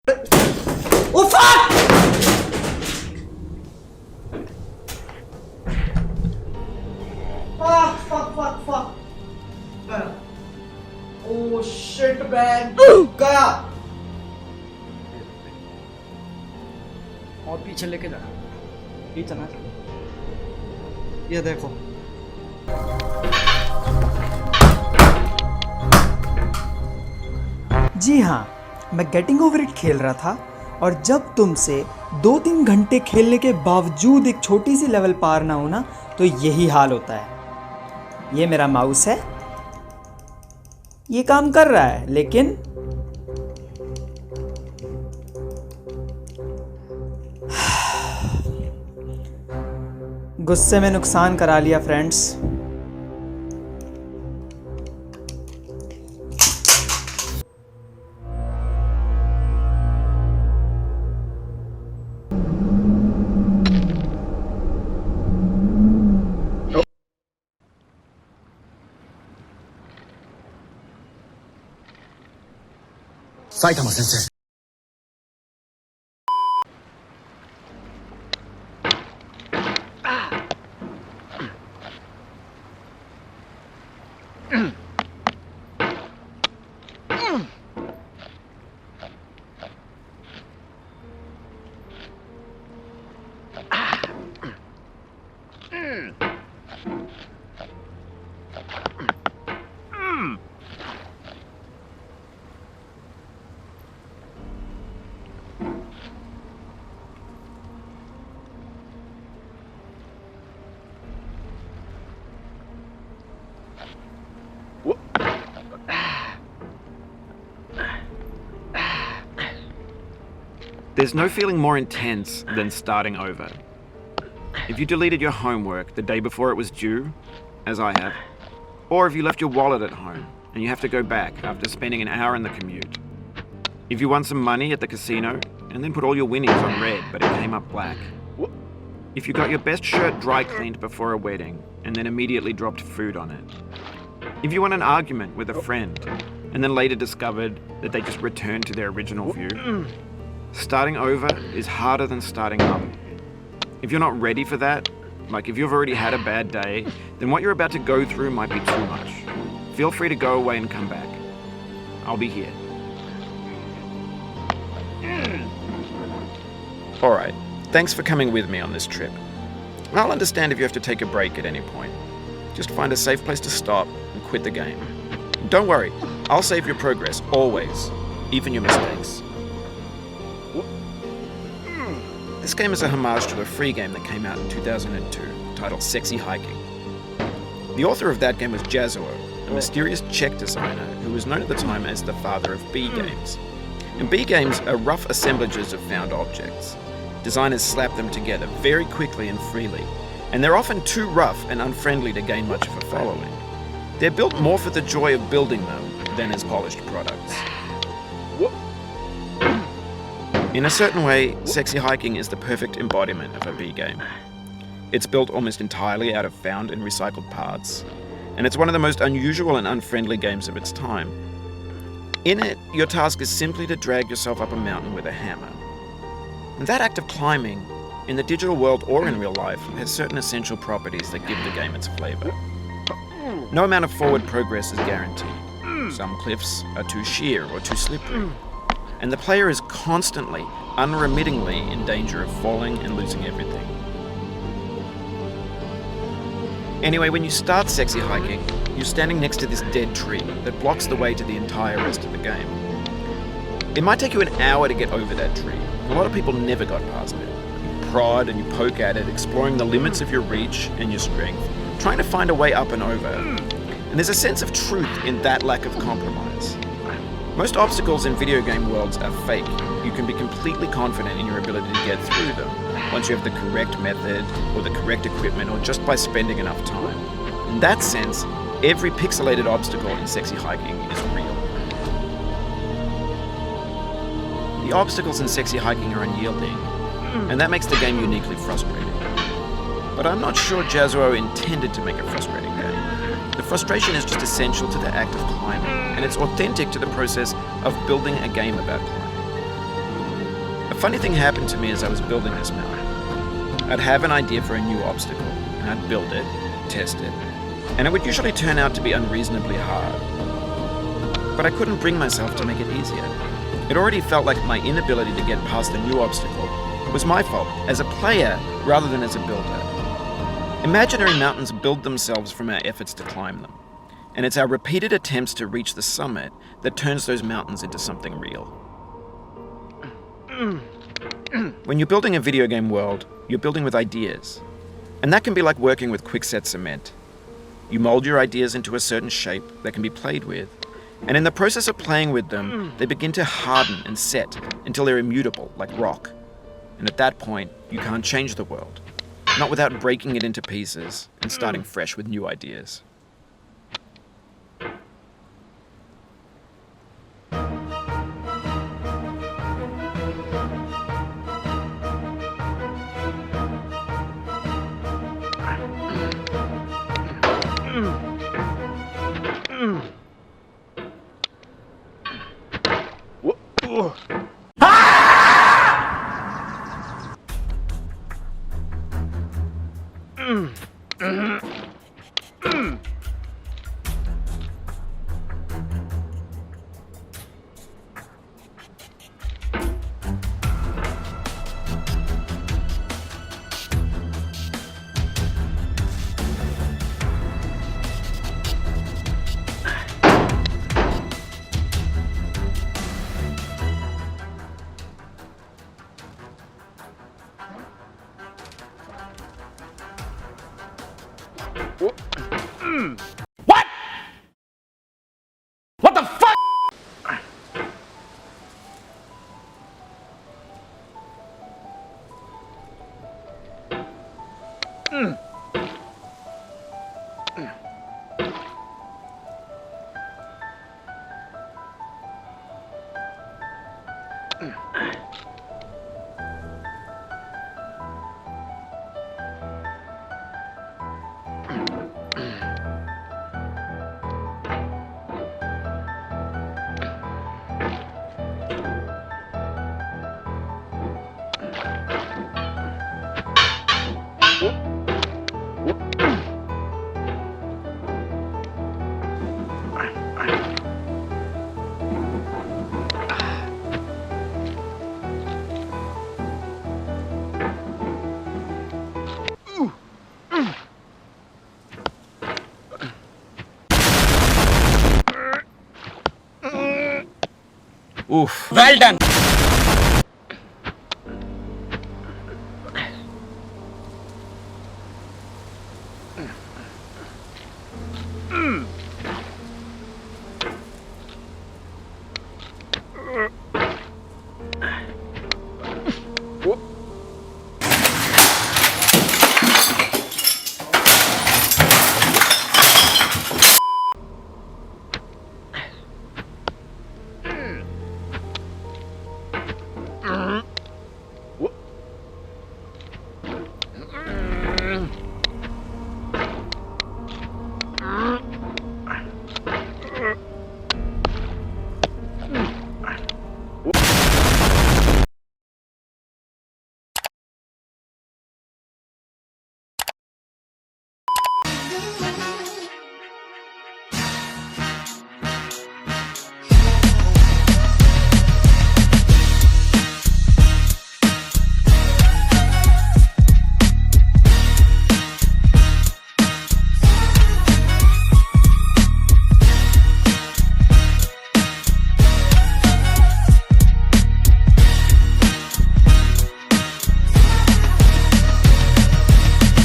Oh fuck! Fuck. Oh shit man. गया। और पीछे लेके जा। ये चला। ये देखो। जी हाँ, मैं गेटिंग ओवर इट खेल रहा था और जब तुमसे 2-3 घंटे खेलने के बावजूद एक छोटी सी लेवल पार ना होना तो यही हाल होता है। ये मेरा माउस है, ये काम कर रहा है लेकिन गुस्से में नुकसान करा लिया friends. Saitama sensei. There's no feeling more intense than starting over. If you deleted your homework the day before it was due, as I have, or if you left your wallet at home and you have to go back after spending an hour in the commute. If you won some money at the casino and then put all your winnings on red but it came up black. If you got your best shirt dry cleaned before a wedding and then immediately dropped food on it. If you won an argument with a friend and then later discovered that they just returned to their original view. Starting over is harder than starting up. If you're not ready for that, like if you've already had a bad day, then what you're about to go through might be too much. Feel free to go away and come back. I'll be here. Alright, thanks for coming with me on this trip. I'll understand if you have to take a break at any point. Just find a safe place to stop and quit the game. Don't worry, I'll save your progress, always, even your mistakes. This game is a homage to a free game that came out in 2002, titled Sexy Hiking. The author of that game was Jazuo, a mysterious Czech designer who was known at the time as the father of B games. And B games are rough assemblages of found objects. Designers slap them together very quickly and freely, and they're often too rough and unfriendly to gain much of a following. They're built more for the joy of building them than as polished products. In a certain way, Sexy Hiking is the perfect embodiment of a B game. It's built almost entirely out of found and recycled parts, and it's one of the most unusual and unfriendly games of its time. In it, your task is simply to drag yourself up a mountain with a hammer. And that act of climbing, in the digital world or in real life, has certain essential properties that give the game its flavor. No amount of forward progress is guaranteed. Some cliffs are too sheer or too slippery. And the player is constantly, unremittingly in danger of falling and losing everything. Anyway, when you start Sexy Hiking, you're standing next to this dead tree that blocks the way to the entire rest of the game. It might take you an hour to get over that tree. A lot of people never got past it. You prod and you poke at it, exploring the limits of your reach and your strength, trying to find a way up and over. And there's a sense of truth in that lack of compromise. Most obstacles in video game worlds are fake. You can be completely confident in your ability to get through them once you have the correct method or the correct equipment or just by spending enough time. In that sense, every pixelated obstacle in Sexy Hiking is real. The obstacles in Sexy Hiking are unyielding, and that makes the game uniquely frustrating. But I'm not sure Jazuo intended to make a frustrating game. The frustration is just essential to the act of climbing, and it's authentic to the process of building a game about climbing. A funny thing happened to me as I was building this mountain. I'd have an idea for a new obstacle, and I'd build it, test it, and it would usually turn out to be unreasonably hard. But I couldn't bring myself to make it easier. It already felt like my inability to get past the new obstacle was my fault as a player rather than as a builder. Imaginary mountains build themselves from our efforts to climb them, and it's our repeated attempts to reach the summit that turns those mountains into something real. When you're building a video game world, you're building with ideas, and that can be like working with quickset cement. You mold your ideas into a certain shape that can be played with, and in the process of playing with them, they begin to harden and set until they're immutable, like rock. And at that point, you can't change the world. Not without breaking it into pieces and starting fresh with new ideas. What? What the fuck? Oof. Well done.